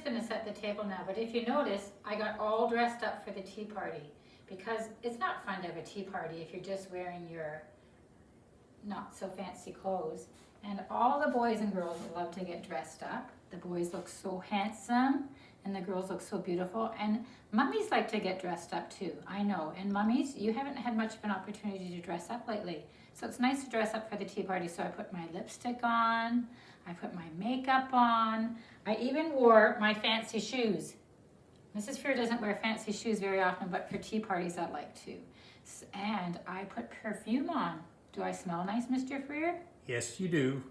just going to set the table now, but if you notice, I got all dressed up for the tea party because it's not fun to have a tea party if you're just wearing your not so fancy clothes. And all the boys and girls love to get dressed up. The boys look so handsome and the girls look so beautiful. And mummies like to get dressed up too, I know. And mummies, you haven't had much of an opportunity to dress up lately. So it's nice to dress up for the tea party. So I put my lipstick on, I put my makeup on. I even wore my fancy shoes. Mrs. Freer doesn't wear fancy shoes very often, but for tea parties I like to. And I put perfume on. Do I smell nice, Mr. Freer? Yes, you do.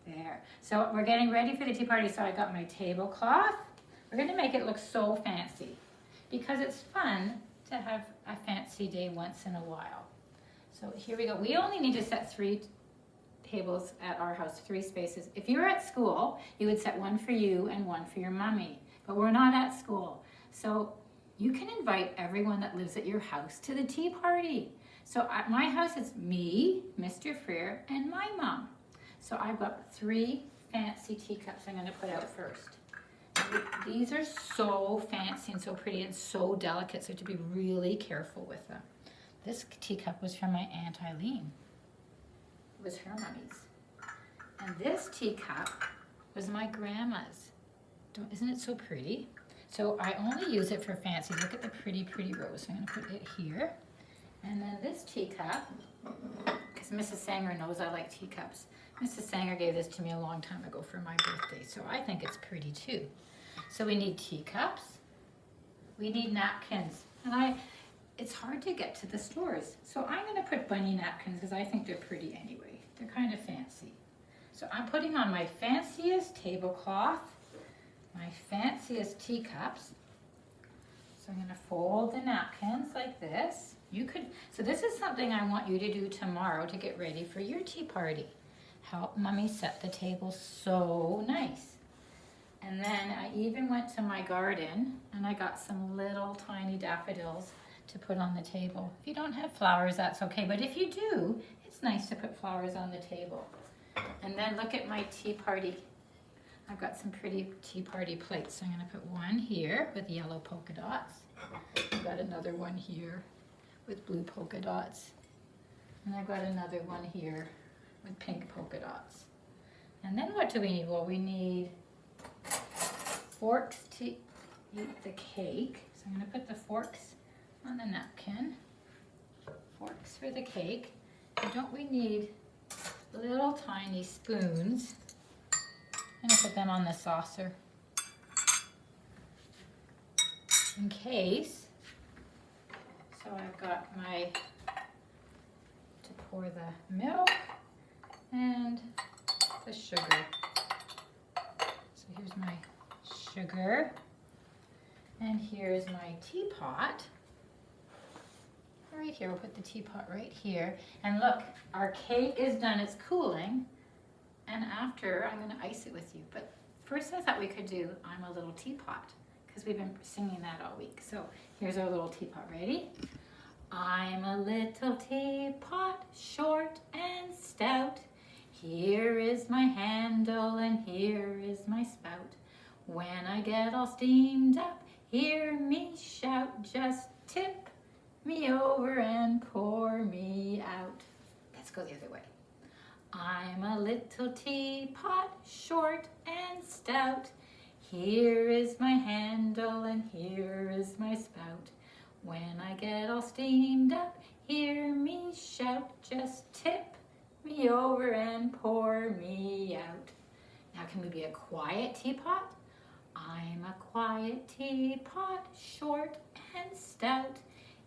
There. So we're getting ready for the tea party. So I got my tablecloth. We're going to make it look so fancy because it's fun to have a fancy day once in a while. So here we go. We only need to set 3 tables at our house, 3 spaces. If you were at school, you would set one for you and one for your mummy. But we're not at school. So you can invite everyone that lives at your house to the tea party. So at my house, it's me, Mr. Freer, and my mom. So I've got 3 fancy teacups I'm going to put out first. These are so fancy and so pretty and so delicate, so you have to be really careful with them. This teacup was from my Aunt Eileen. It was her mummy's. And this teacup was my grandma's. Isn't it so pretty? So I only use it for fancy. Look at the pretty, pretty rose. So I'm going to put it here. And then this teacup, because Mrs. Sanger knows I like teacups. Mrs. Sanger gave this to me a long time ago for my birthday, so I think it's pretty too. So we need teacups, we need napkins, and it's hard to get to the stores. So I'm going to put bunny napkins because I think they're pretty anyway. They're kind of fancy. So I'm putting on my fanciest tablecloth, my fanciest teacups. So I'm going to fold the napkins like this. So this is something I want you to do tomorrow to get ready for your tea party. Help Mommy set the table so nice. And then I even went to my garden and I got some little tiny daffodils to put on the table. If you don't have flowers, that's okay. But if you do, it's nice to put flowers on the table. And then look at my tea party. I've got some pretty tea party plates. So I'm going to put one here with yellow polka dots. I've got another one here with blue polka dots. And I've got another one here with pink polka dots. And then what do we need? Well, we need forks to eat the cake. So I'm going to put the forks on the napkin. Forks for the cake. And don't we need little tiny spoons? I'm going to put them on the saucer in case. So I've got to pour the milk and the sugar. So here's my sugar and here's my teapot. Right here, we'll put the teapot right here. And look, our cake is done, it's cooling. And after, I'm gonna ice it with you. But first I thought we could do I'm a Little Teapot because we've been singing that all week. So here's our little teapot, ready? I'm a little teapot, short and stout. Here is my handle and here is my spout. When I get all steamed up, hear me shout. Just tip me over and pour me out. Let's go the other way. I'm a little teapot, short and stout. Here is my handle and here is my spout. When I get all steamed up, hear me shout. Just tip me over and pour me out. Now can we be a quiet teapot? I'm a quiet teapot, short and stout.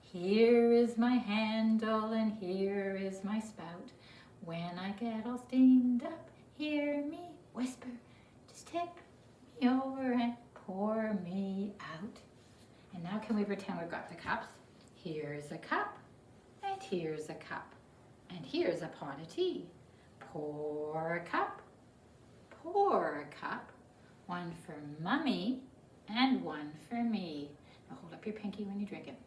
Here is my handle and here is my spout. When I get all steamed up, hear me whisper. Just tip me over and pour me out. And now can we pretend we've got the cups? Here's a cup, and here's a cup, and here's a pot of tea. Pour a cup, pour a cup. One for Mummy and one for me. Now hold up your pinky when you drink it.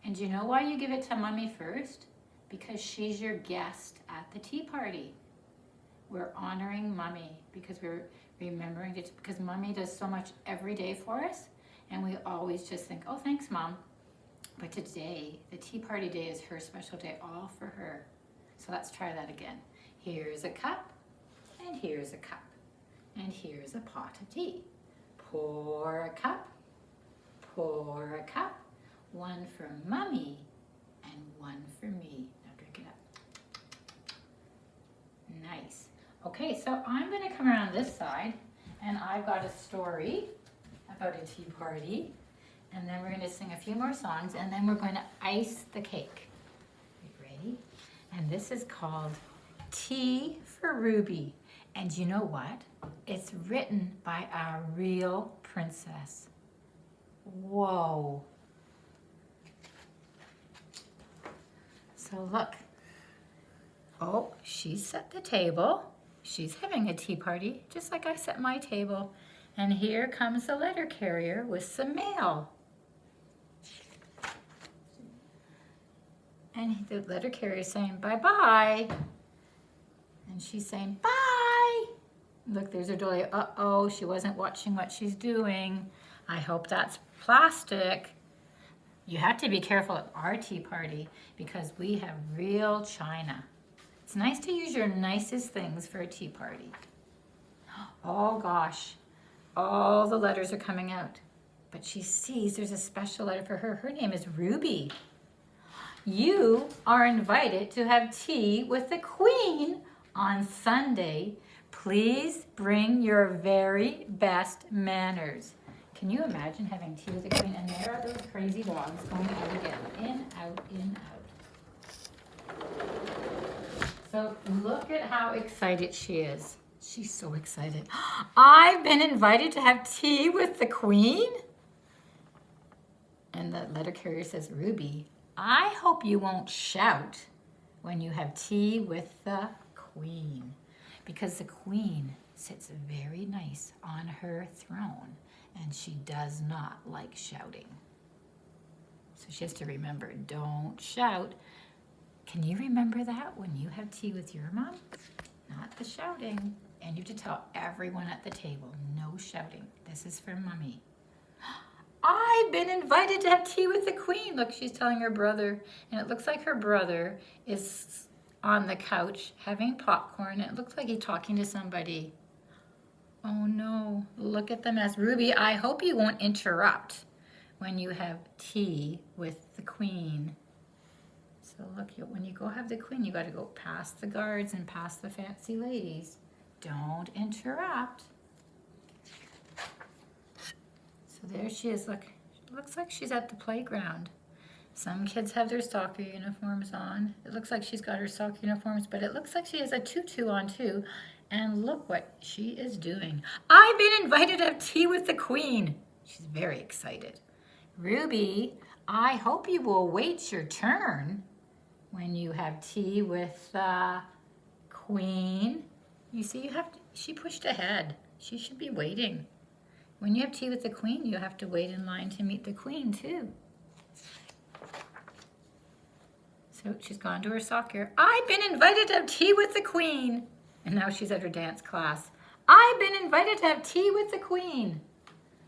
And do you know why you give it to Mummy first? Because she's your guest at the tea party. we're honoring Mommy because we're remembering it, because Mommy does so much every day for us, and we always just think, oh, thanks, Mom. But today, the tea party day is her special day, all for her. So let's try that again. Here's a cup, and here's a cup, and here's a pot of tea. Pour a cup, pour a cup, one for Mommy and one for me. Now drink it up. Nice. Okay, so I'm gonna come around this side, and I've got a story about a tea party, and then we're gonna sing a few more songs, and then we're going to ice the cake. Are you ready? And this is called Tea for Ruby. And you know what? It's written by a real princess. Whoa. So look. Oh, she set the table. She's having a tea party, just like I set my table. And here comes the letter carrier with some mail. And the letter carrier is saying bye-bye. And she's saying bye. Look, there's her dolly. Uh-oh, she wasn't watching what she's doing. I hope that's plastic. You have to be careful at our tea party because we have real china. It's nice to use your nicest things for a tea party. Oh gosh, all the letters are coming out. But she sees there's a special letter for her. Her name is Ruby. You are invited to have tea with the Queen on Sunday. Please bring your very best manners. Can you imagine having tea with the Queen? And there are those crazy dogs going out again. In, out, in, out. So look at how excited she is. She's so excited. I've been invited to have tea with the Queen? And the letter carrier says, Ruby, I hope you won't shout when you have tea with the Queen, because the Queen sits very nice on her throne and she does not like shouting. So she has to remember, don't shout. Can you remember that when you have tea with your mom? Not the shouting. And you have to tell everyone at the table, no shouting. This is for Mommy. I've been invited to have tea with the Queen. Look, she's telling her brother, and it looks like her brother is on the couch having popcorn. It looks like he's talking to somebody. Oh no, look at the mess. Ruby, I hope you won't interrupt when you have tea with the Queen. So look, when you go have the Queen, you gotta go past the guards and past the fancy ladies. Don't interrupt. So there she is, look. It looks like she's at the playground. Some kids have their soccer uniforms on. It looks like she's got her soccer uniforms, but it looks like she has a tutu on too. And look what she is doing. I've been invited to have tea with the Queen. She's very excited. Ruby, I hope you will wait your turn when you have tea with the Queen. You see, she pushed ahead. She should be waiting. When you have tea with the Queen, you have to wait in line to meet the Queen too. So she's gone to her soccer. I've been invited to have tea with the Queen. And now she's at her dance class. I've been invited to have tea with the Queen.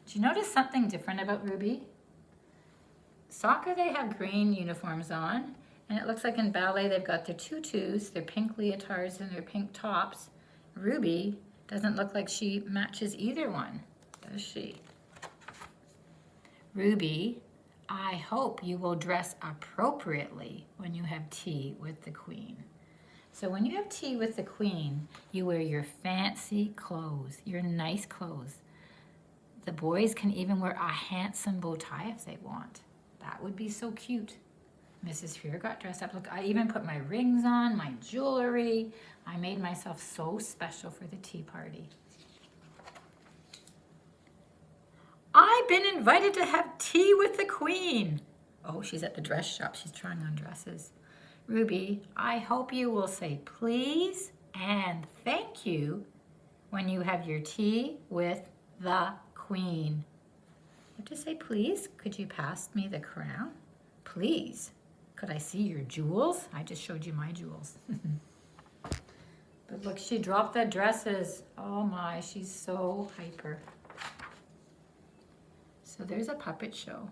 Do you notice something different about Ruby? Soccer, they have green uniforms on. And it looks like in ballet, they've got their tutus, their pink leotards, and their pink tops. Ruby doesn't look like she matches either one, does she? Ruby, I hope you will dress appropriately when you have tea with the Queen. So when you have tea with the Queen, you wear your fancy clothes, your nice clothes. The boys can even wear a handsome bow tie if they want. That would be so cute. Mrs. Fear got dressed up. Look, I even put my rings on, my jewelry. I made myself so special for the tea party. I've been invited to have tea with the Queen. Oh, she's at the dress shop. She's trying on dresses. Ruby, I hope you will say please and thank you when you have your tea with the Queen. You have to say please. Could you pass me the crown? Please. Could I see your jewels? I just showed you my jewels. But look, she dropped the dresses. Oh my, she's so hyper. So there's a puppet show.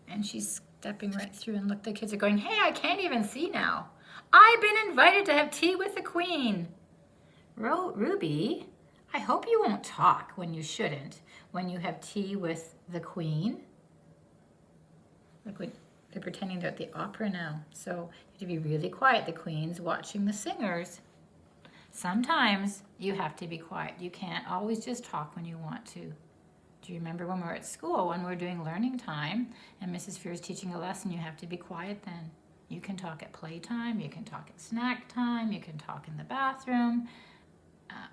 And she's stepping right through, and look, the kids are going, hey, I can't even see now. I've been invited to have tea with the queen. Ruby, I hope you won't talk when you shouldn't, when you have tea with the queen. Look, they're pretending they're at the opera now. So you have to be really quiet. The queen's watching the singers. Sometimes you have to be quiet. You can't always just talk when you want to. Do you remember when we were at school, when we were doing learning time and Mrs. Fear is teaching a lesson, you have to be quiet then. You can talk at playtime, you can talk at snack time, you can talk in the bathroom,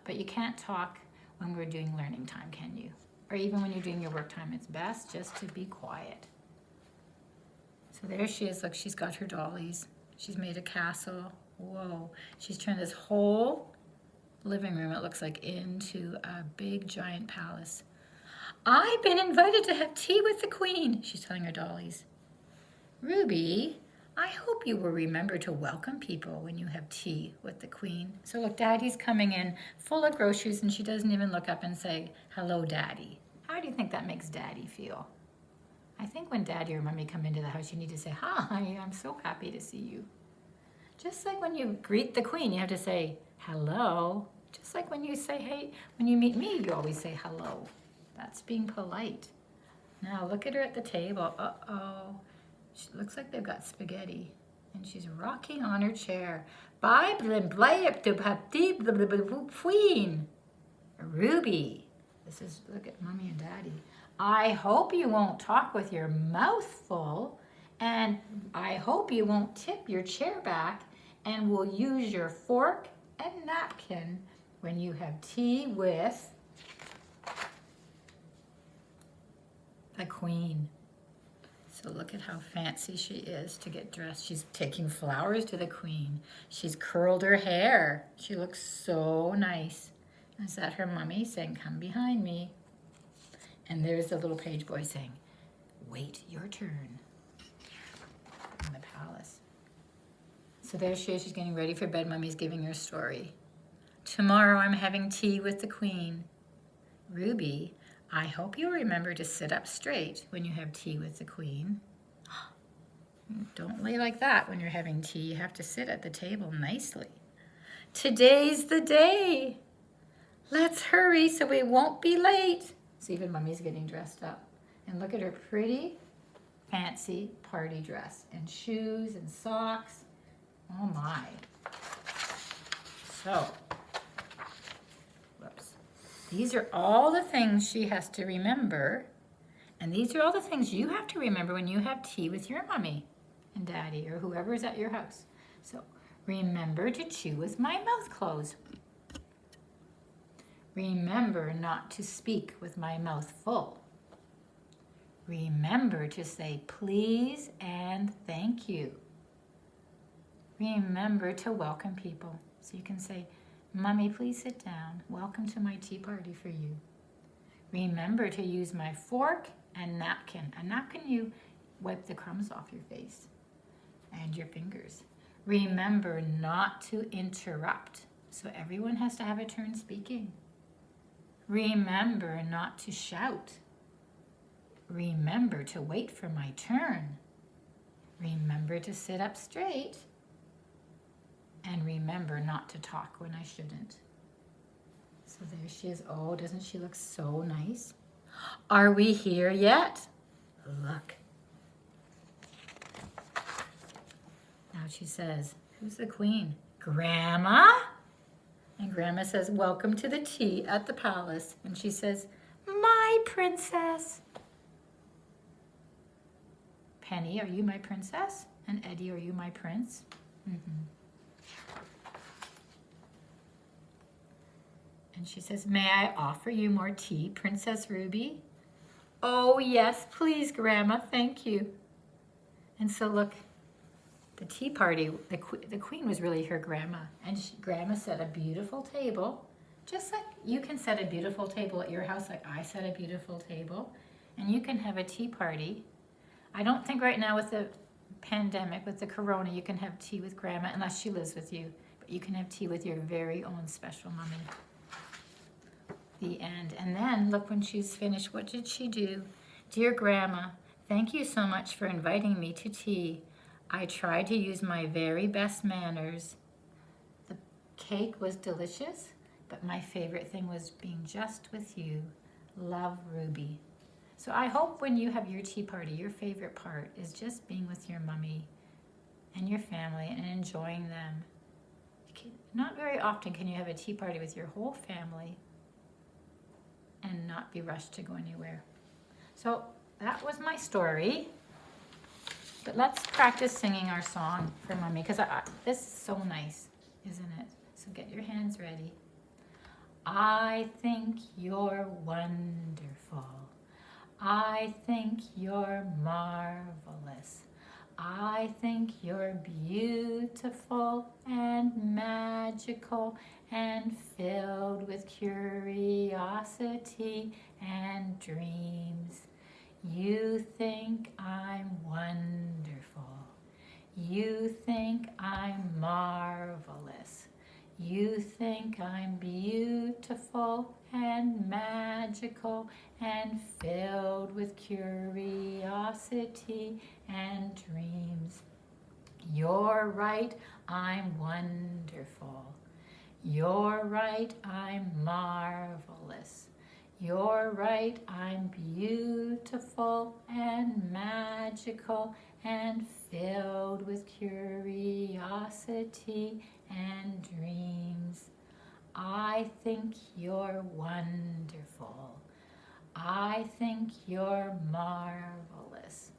but you can't talk when we're doing learning time, can you? Or even when you're doing your work time, it's best just to be quiet. So there she is, look, she's got her dollies. She's made a castle. Whoa, she's turned this whole living room, it looks like, into a big giant palace. I've been invited to have tea with the queen, she's telling her dollies. Ruby, I hope you will remember to welcome people when you have tea with the queen. So look, Daddy's coming in full of groceries and she doesn't even look up and say, hello, Daddy. How do you think that makes Daddy feel? I think when Daddy or Mommy come into the house, you need to say, hi, I'm so happy to see you. Just like when you greet the queen, you have to say, hello. Just like when you say, hey, when you meet me, you always say hello. That's being polite. Now look at her at the table. Uh-oh. She looks like they've got spaghetti. And she's rocking on her chair. Queen. Ruby. This is, look at Mommy and Daddy. I hope you won't talk with your mouth full. And I hope you won't tip your chair back and will use your fork and napkin when you have tea with the queen. So look at how fancy she is to get dressed. She's taking flowers to the queen. She's curled her hair. She looks so nice. Is that her mommy saying, come behind me? And there's the little page boy saying, wait your turn. In the palace. So there she is. She's getting ready for bed. Mommy's giving her story. Tomorrow I'm having tea with the queen. Ruby, I hope you remember to sit up straight when you have tea with the queen. Don't lay like that when you're having tea. You have to sit at the table nicely. Today's the day. Let's hurry so we won't be late. So even Mommy's getting dressed up. And look at her pretty, fancy party dress. And shoes and socks. Oh my. So, whoops. These are all the things she has to remember. And these are all the things you have to remember when you have tea with your mommy and daddy or whoever is at your house. So, remember to chew with my mouth closed. Remember not to speak with my mouth full. Remember to say please and thank you. Remember to welcome people. So you can say, Mommy, please sit down. Welcome to my tea party for you. Remember to use my fork and napkin. A napkin, you wipe the crumbs off your face and your fingers. Remember not to interrupt. So everyone has to have a turn speaking. Remember not to shout. Remember to wait for my turn. Remember to sit up straight. And remember not to talk when I shouldn't. So there she is. Oh, doesn't she look so nice? Are we here yet? Look. Now she says, who's the queen? Grandma? And Grandma says, welcome to the tea at the palace. And she says, my princess. Penny, are you my princess? And Eddie, are you my prince? And she says, may I offer you more tea, Princess Ruby? Oh, yes, please, Grandma, thank you. And so look, the tea party, the queen was really her grandma. And Grandma set a beautiful table, just like you can set a beautiful table at your house, like I set a beautiful table. And you can have a tea party. I don't think right now with the pandemic, with the corona, you can have tea with Grandma unless she lives with you. you can have tea with your very own special mummy. The end. And then look, when she's finished, what did she do? Dear Grandma, thank you so much for inviting me to tea. I tried to use my very best manners. The cake was delicious, but my favorite thing was being just with you. Love, Ruby. So I hope when you have your tea party, your favorite part is just being with your mummy and your family and enjoying them. Not very often can you have a tea party with your whole family and not be rushed to go anywhere. So that was my story. But let's practice singing our song for Mummy, because this is so nice, isn't it? So get your hands ready. I think you're wonderful. I think you're marvelous. I think you're beautiful and magical and filled with curiosity and dreams. You think I'm wonderful. You think I'm marvelous. You think I'm beautiful and magical and filled with curiosity and dreams. You're right, I'm wonderful. You're right, I'm marvelous. You're right, I'm beautiful and magical and filled with curiosity and dreams. I think you're wonderful. I think you're marvelous.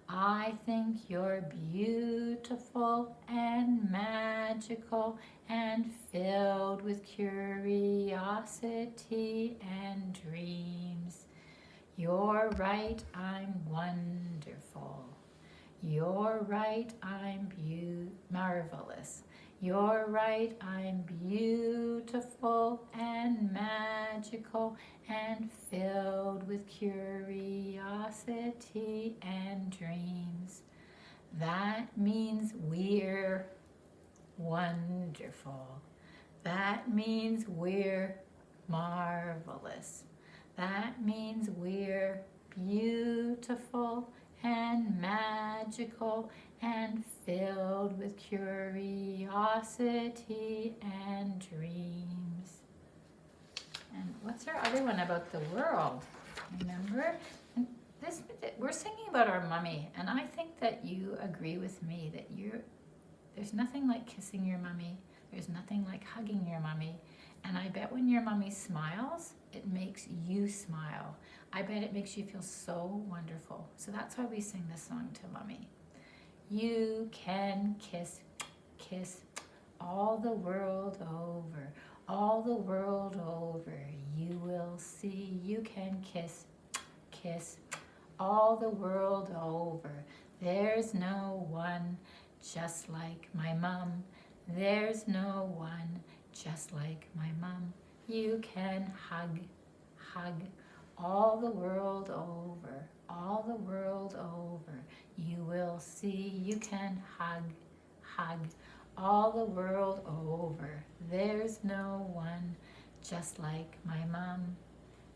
I think you're beautiful and magical and filled with curiosity and dreams. You're right, I'm wonderful. You're right, I'm marvelous. You're right, I'm beautiful and magical and filled with curiosity and dreams. That means we're wonderful. That means we're marvelous. That means we're beautiful and magical and filled with curiosity and dreams. And what's our other one about the world? Remember? And this, we're singing about our mummy, and I think that you agree with me that there's nothing like kissing your mummy. There's nothing like hugging your mummy. And I bet when your mummy smiles, it makes you smile. I bet it makes you feel so wonderful. So that's why we sing this song to Mummy. You can kiss, kiss all the world over, all the world over. You will see you can kiss, kiss all the world over. There's no one just like my mum. There's no one just like my mum. You can hug, hug all the world over, all the world over. You will see you can hug, hug all the world over. There's no one just like my mum.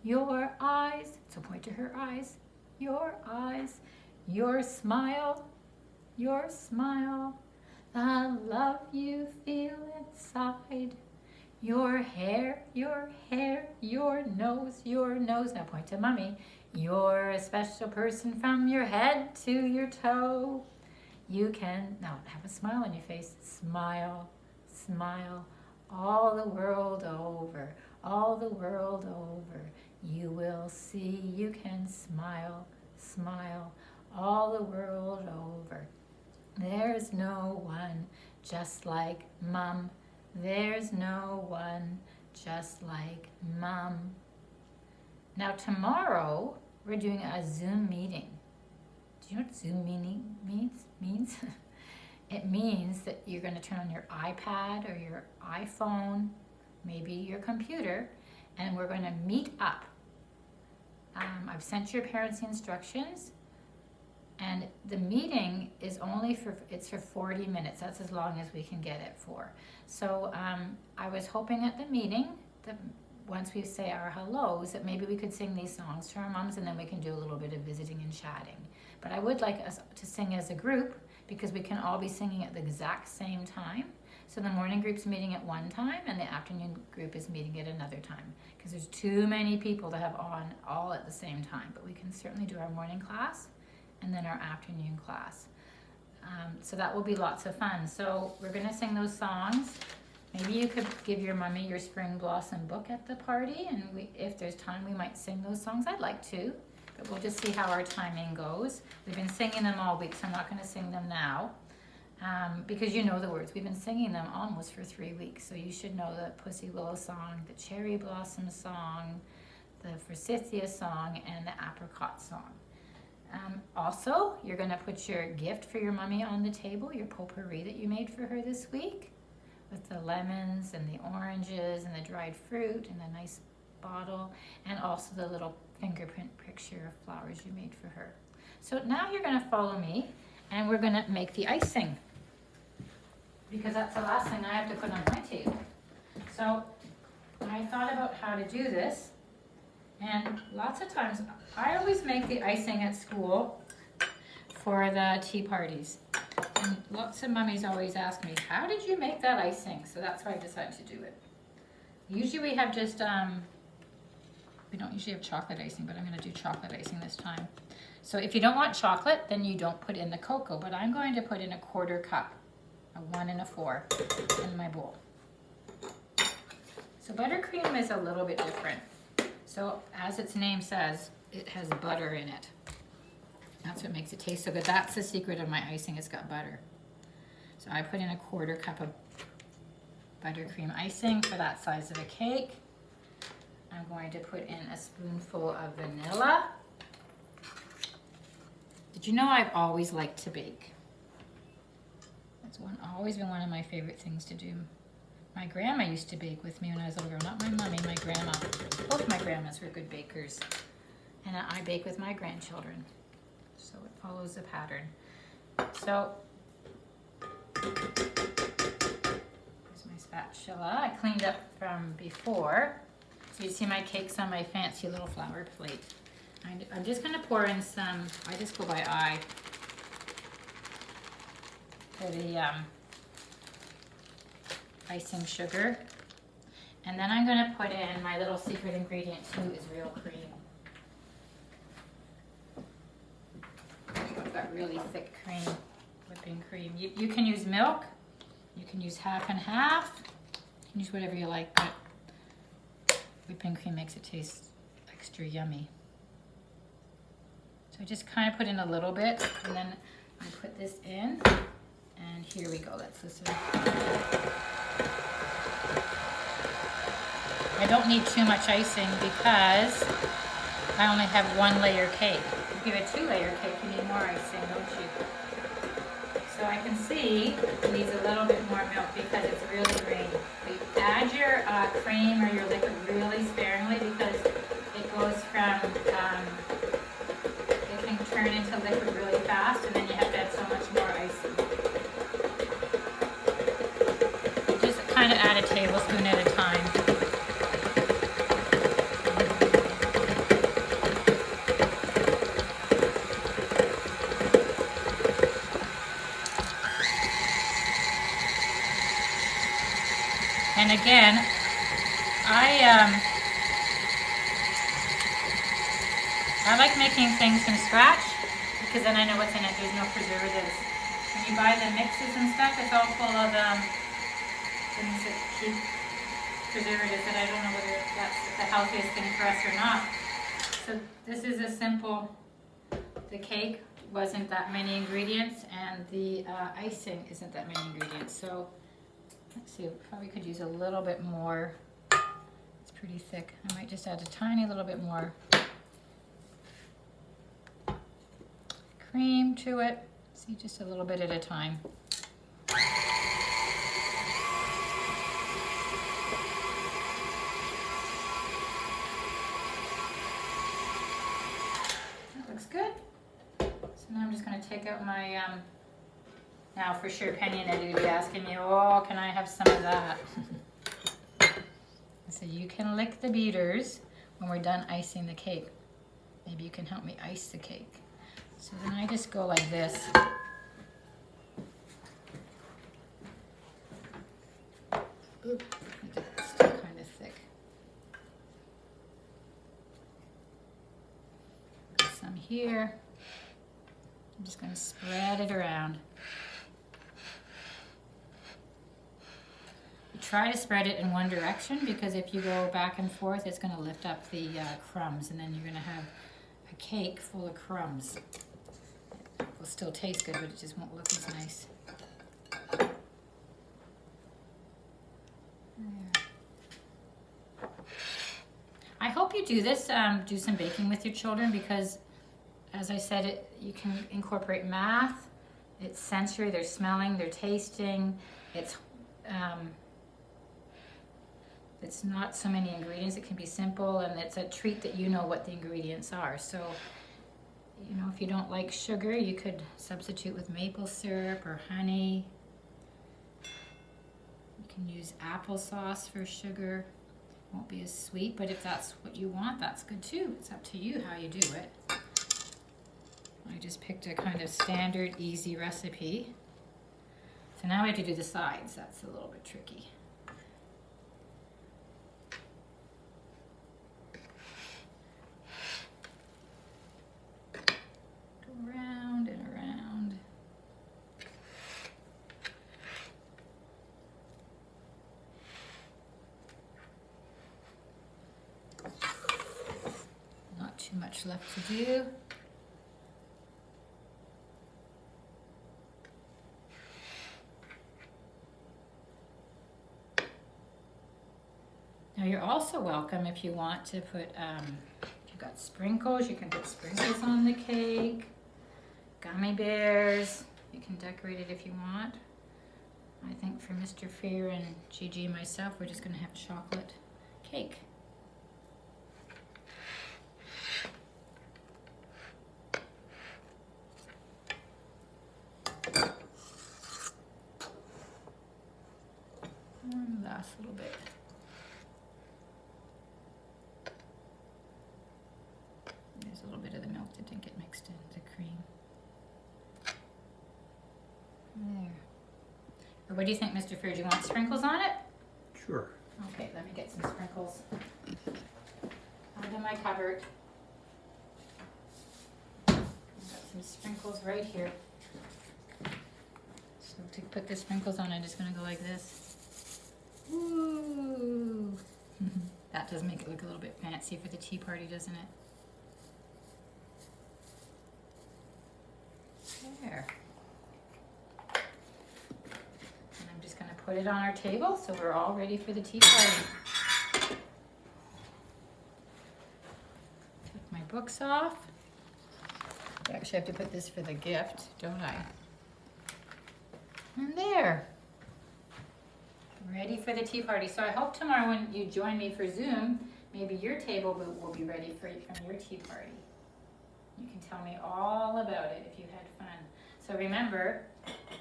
Your eyes, so point to her eyes, your smile, the love you feel inside. Your hair, your nose. Now point to Mummy. You're a special person from your head to your toe. You can, now have a smile on your face. Smile, smile, all the world over, all the world over. You will see you can smile, smile, all the world over. There's no one just like Mum. There's no one just like Mum. Now tomorrow, we're doing a Zoom meeting. Do you know what Zoom meeting means? It means that you're going to turn on your iPad or your iPhone, maybe your computer, and we're going to meet up. I've sent your parents the instructions, And the meeting is only it's for 40 minutes. That's as long as we can get it for. So I was hoping at the meeting that once we say our hellos, that maybe we could sing these songs to our moms, and then we can do a little bit of visiting and chatting. But I would like us to sing as a group, because we can all be singing at the exact same time. So the morning group's meeting at one time, and the afternoon group is meeting at another time, because there's too many people to have on all at the same time. But we can certainly do our morning class and then our afternoon class. So that will be lots of fun. So we're gonna sing those songs. Maybe you could give your mommy your Spring Blossom book at the party, and if there's time, we might sing those songs. I'd like to, but we'll just see how our timing goes. We've been singing them all week, so I'm not gonna sing them now, because you know the words. We've been singing them almost for 3 weeks, so you should know the Pussy Willow song, the Cherry Blossom song, the Forsythia song, and the Apricot song. Also, you're gonna put your gift for your mommy on the table, your potpourri that you made for her this week, with the lemons and the oranges and the dried fruit and the nice bottle, and also the little fingerprint picture of flowers you made for her. So now you're gonna follow me, and we're gonna make the icing, because that's the last thing I have to put on my table. So I thought about how to do this, and lots of times I always make the icing at school for the tea parties. And lots of mummies always ask me, how did you make that icing? So that's why I decided to do it. Usually we have just, we don't usually have chocolate icing, but I'm gonna do chocolate icing this time. So if you don't want chocolate, then you don't put in the cocoa, but I'm going to put in a 1/4 cup, a 1 and a 4 in my bowl. So buttercream is a little bit different. So as its name says, it has butter in it. That's what makes it taste so good. That's the secret of my icing, it's got butter. So I put in a 1/4 cup of buttercream icing for that size of a cake. I'm going to put in a spoonful of vanilla. Did you know I've always liked to bake? It's always been one of my favorite things to do. My grandma used to bake with me when I was a little girl. Not my mommy, my grandma. Both my grandmas were good bakers. And I bake with my grandchildren. So it follows the pattern. So, here's my spatula. I cleaned up from before. So you see my cakes on my fancy little flower plate. I'm just gonna pour in some, I just go by eye, for the icing sugar. And then I'm gonna put in my little secret ingredient too, is real cream. I've got really thick cream, whipping cream. You can use milk, you can use half and half, you can use whatever you like, but whipping cream makes it taste extra yummy. So I just kind of put in a little bit, and then I put this in, and here we go. Let's listen. I don't need too much icing because I only have 1-layer cake. If you have a 2-layer cake, you need more icing, don't you? So I can see it needs a little bit more milk because it's really green. But add your cream or your liquid really sparingly, because it goes from, it can turn into liquid really fast, and then you have to add so much more icing. Just kind of add a tablespoon at a time. And again, I like making things from scratch because then I know what's in it. There's no preservatives. When you buy the mixes and stuff, it's all full of things that keep preservatives, and I don't know whether that's the healthiest thing for us or not. So this is a simple, the cake wasn't that many ingredients, and the icing isn't that many ingredients. So let's see, probably could use a little bit more. It's pretty thick. I might just add a tiny little bit more cream to it. See, just a little bit at a time. That looks good. So now I'm just going to take out my, now for sure Penny and Eddie would be asking me, oh, can I have some of that? So you can lick the beaters when we're done icing the cake. Maybe you can help me ice the cake. So then I just go like this. Oop, it's still kind of thick. Some here. I'm just going to spread it around. Try to spread it in one direction, because if you go back and forth, it's going to lift up the crumbs, and then you're going to have a cake full of crumbs. It will still taste good, but it just won't look as nice. There. I hope you do this, do some baking with your children, because as I said, you can incorporate math. It's sensory, they're smelling, they're tasting, it's not so many ingredients, it can be simple, and it's a treat that you know what the ingredients are. So, you know, if you don't like sugar, you could substitute with maple syrup or honey. You can use applesauce for sugar. It won't be as sweet, but if that's what you want, that's good too. It's up to you how you do it. I just picked a kind of standard, easy recipe. So now we have to do the sides. That's a little bit tricky. Around and around. Not too much left to do. Now you're also welcome, if you want to put, if you've got sprinkles, you can put sprinkles on the cake. Gummy bears, you can decorate it if you want. I think for Mr. Fear and Gigi and myself, we're just going to have chocolate cake. And last little bit. There's a little bit of the milk that didn't get mixed in the cream. There. Or what do you think, Mr. Fear? Do you want sprinkles on it? Sure. Okay, let me get some sprinkles out of my cupboard. I've got some sprinkles right here. So to put the sprinkles on, I'm just going to go like this. Ooh. That does make it look a little bit fancy for the tea party, doesn't it? There. And I'm just going to put it on our table so we're all ready for the tea party. Take my books off. I actually have to put this for the gift, don't I? And there. Ready for the tea party. So I hope tomorrow when you join me for Zoom, maybe your table will be ready for you from your tea party. You can tell me all about it if you had fun. So remember,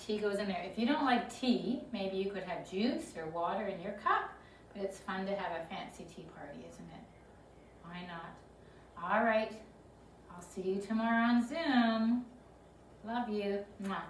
tea goes in there. If you don't like tea, maybe you could have juice or water in your cup, but it's fun to have a fancy tea party, isn't it? Why not? All right, I'll see you tomorrow on Zoom. Love you. Mwah.